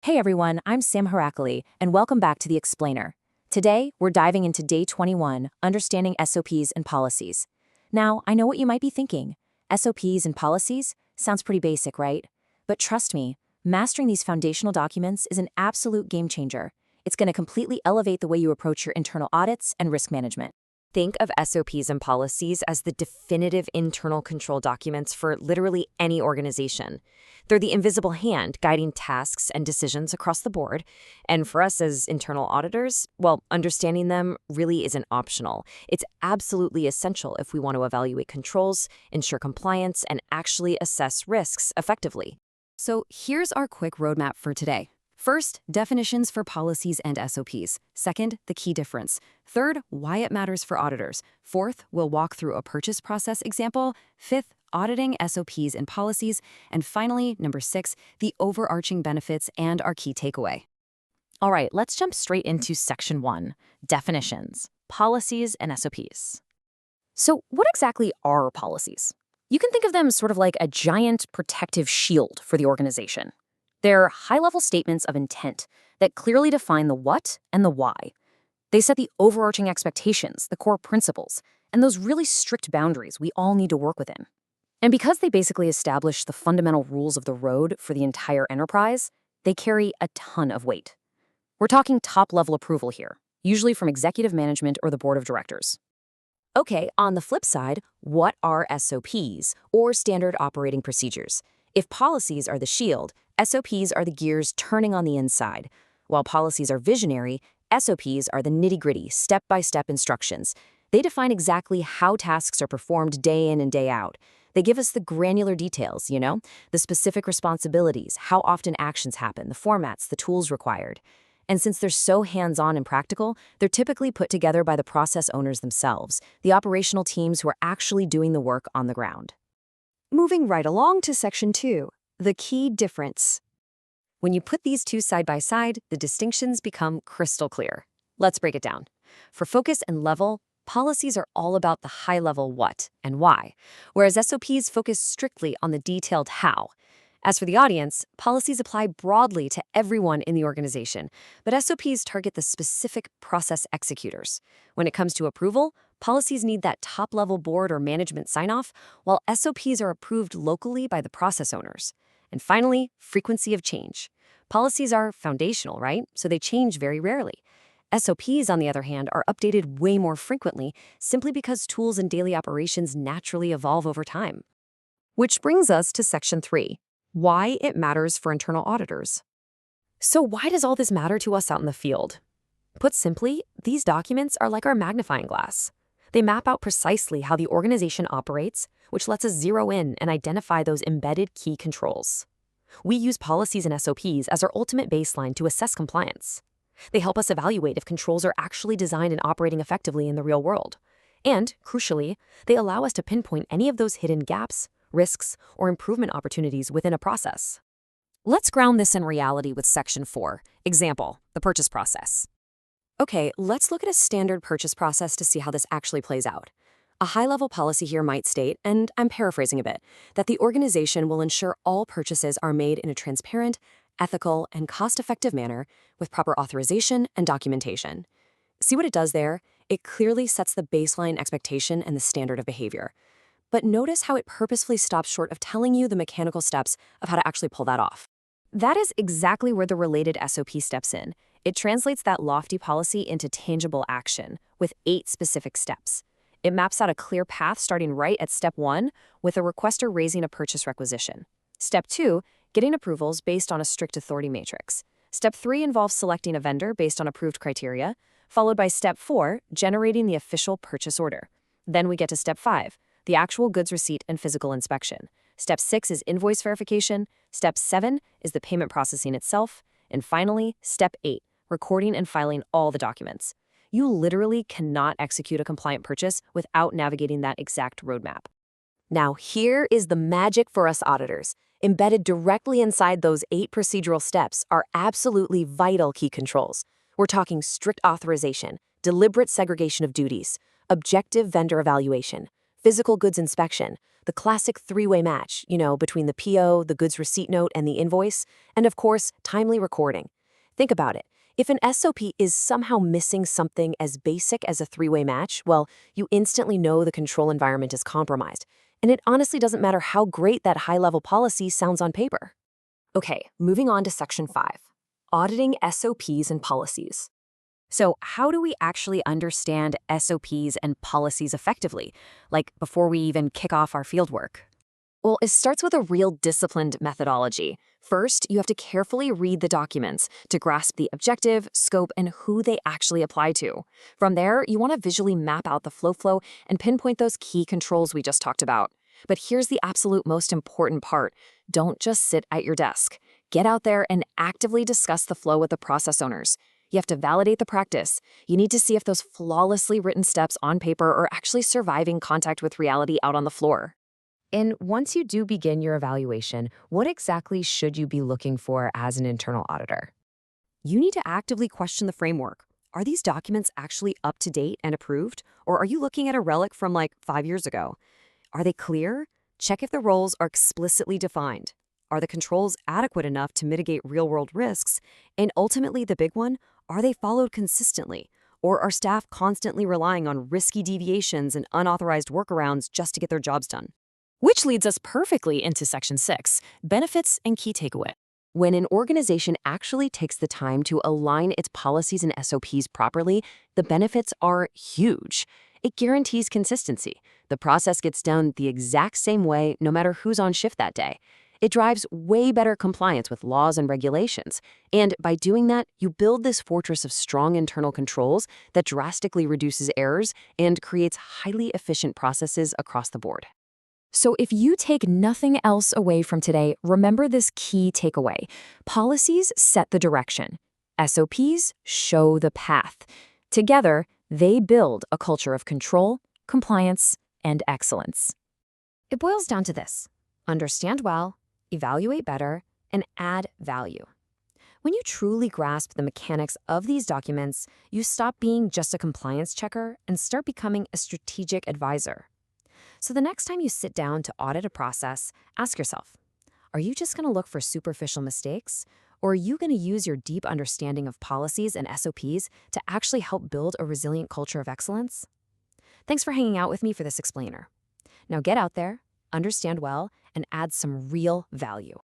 Hey everyone, I'm Sam Harakali, and welcome back to The Explainer. Today, we're diving into Day 21, Understanding SOPs and Policies. Now, I know what you might be thinking. SOPs and policies? Sounds pretty basic, right? But trust me, mastering these foundational documents is an absolute game changer. It's going to completely elevate the way you approach your internal audits and risk management. Think of SOPs and policies as the definitive internal control documents for literally any organization. They're the invisible hand guiding tasks and decisions across the board. And for us as internal auditors, well, understanding them really isn't optional. It's absolutely essential if we want to evaluate controls, ensure compliance, and actually assess risks effectively. So here's our quick roadmap for today. First, definitions for policies and SOPs. Second, the key difference. Third, why it matters for auditors. Fourth, we'll walk through a purchase process example. Fifth, auditing SOPs and policies. And finally, number 6, the overarching benefits and our key takeaway. All right, let's jump straight into Section 1, definitions, policies and SOPs. So what exactly are policies? You can think of them sort of like a giant protective shield for the organization. They're high-level statements of intent that clearly define the what and the why. They set the overarching expectations, the core principles, and those really strict boundaries we all need to work within. And because they basically establish the fundamental rules of the road for the entire enterprise, they carry a ton of weight. We're talking top-level approval here, usually from executive management or the board of directors. Okay, on the flip side, what are SOPs, or standard operating procedures? If policies are the shield, SOPs are the gears turning on the inside. While policies are visionary, SOPs are the nitty-gritty, step-by-step instructions. They define exactly how tasks are performed day in and day out. They give us the granular details, the specific responsibilities, how often actions happen, the formats, the tools required. And since they're so hands-on and practical, they're typically put together by the process owners themselves, the operational teams who are actually doing the work on the ground. Moving right along to Section 2, the key difference. When you put these two side by side, the distinctions become crystal clear. Let's break it down. For focus and level, policies are all about the high-level what and why, whereas SOPs focus strictly on the detailed how. As for the audience, policies apply broadly to everyone in the organization, but SOPs target the specific process executors. When it comes to approval, policies need that top-level board or management sign-off, while SOPs are approved locally by the process owners. And finally, frequency of change. Policies are foundational, right? So they change very rarely. SOPs, on the other hand, are updated way more frequently simply because tools and daily operations naturally evolve over time. Which brings us to Section 3, why it matters for internal auditors. So why does all this matter to us out in the field? Put simply, these documents are like our magnifying glass. They map out precisely how the organization operates, which lets us zero in and identify those embedded key controls. We use policies and SOPs as our ultimate baseline to assess compliance. They help us evaluate if controls are actually designed and operating effectively in the real world. And, crucially, they allow us to pinpoint any of those hidden gaps, risks, or improvement opportunities within a process. Let's ground this in reality with Section 4. Example, the purchase process. Okay, let's look at a standard purchase process to see how this actually plays out. A high-level policy here might state, and I'm paraphrasing a bit, that the organization will ensure all purchases are made in a transparent, ethical, and cost-effective manner with proper authorization and documentation. See what it does there? It clearly sets the baseline expectation and the standard of behavior. But notice how it purposefully stops short of telling you the mechanical steps of how to actually pull that off. That is exactly where the related SOP steps in. It translates that lofty policy into tangible action with 8 specific steps. It maps out a clear path starting right at Step 1 with a requester raising a purchase requisition. Step 2, getting approvals based on a strict authority matrix. Step 3 involves selecting a vendor based on approved criteria, followed by Step 4, generating the official purchase order. Then we get to Step 5, the actual goods receipt and physical inspection. Step 6 is invoice verification. Step 7 is the payment processing itself. And finally, Step 8, recording and filing all the documents. You literally cannot execute a compliant purchase without navigating that exact roadmap. Now, here is the magic for us auditors. Embedded directly inside those 8 procedural steps are absolutely vital key controls. We're talking strict authorization, deliberate segregation of duties, objective vendor evaluation, physical goods inspection, the classic three-way match, between the PO, the goods receipt note, and the invoice, and of course, timely recording. Think about it. If an SOP is somehow missing something as basic as a three-way match, well, you instantly know the control environment is compromised. And it honestly doesn't matter how great that high-level policy sounds on paper. Okay, moving on to Section 5, auditing SOPs and policies. So how do we actually understand SOPs and policies effectively, like before we even kick off our fieldwork? Well, it starts with a real disciplined methodology. First, you have to carefully read the documents to grasp the objective, scope, and who they actually apply to. From there, you want to visually map out the flow and pinpoint those key controls we just talked about. But here's the absolute most important part. Don't just sit at your desk. Get out there and actively discuss the flow with the process owners. You have to validate the practice. You need to see if those flawlessly written steps on paper are actually surviving contact with reality out on the floor. And once you do begin your evaluation, what exactly should you be looking for as an internal auditor? You need to actively question the framework. Are these documents actually up to date and approved? Or are you looking at a relic from like 5 years ago? Are they clear? Check if the roles are explicitly defined. Are the controls adequate enough to mitigate real-world risks? And ultimately, the big one, are they followed consistently? Or are staff constantly relying on risky deviations and unauthorized workarounds just to get their jobs done? Which leads us perfectly into Section 6, benefits and key takeaway. When an organization actually takes the time to align its policies and SOPs properly, the benefits are huge. It guarantees consistency. The process gets done the exact same way no matter who's on shift that day. It drives way better compliance with laws and regulations. And by doing that, you build this fortress of strong internal controls that drastically reduces errors and creates highly efficient processes across the board. So if you take nothing else away from today, remember this key takeaway. Policies set the direction. SOPs show the path. Together, they build a culture of control, compliance, and excellence. It boils down to this: understand well, evaluate better, and add value. When you truly grasp the mechanics of these documents, you stop being just a compliance checker and start becoming a strategic advisor. So the next time you sit down to audit a process, ask yourself, are you just going to look for superficial mistakes? Or are you going to use your deep understanding of policies and SOPs to actually help build a resilient culture of excellence? Thanks for hanging out with me for this explainer. Now get out there, understand well, and add some real value.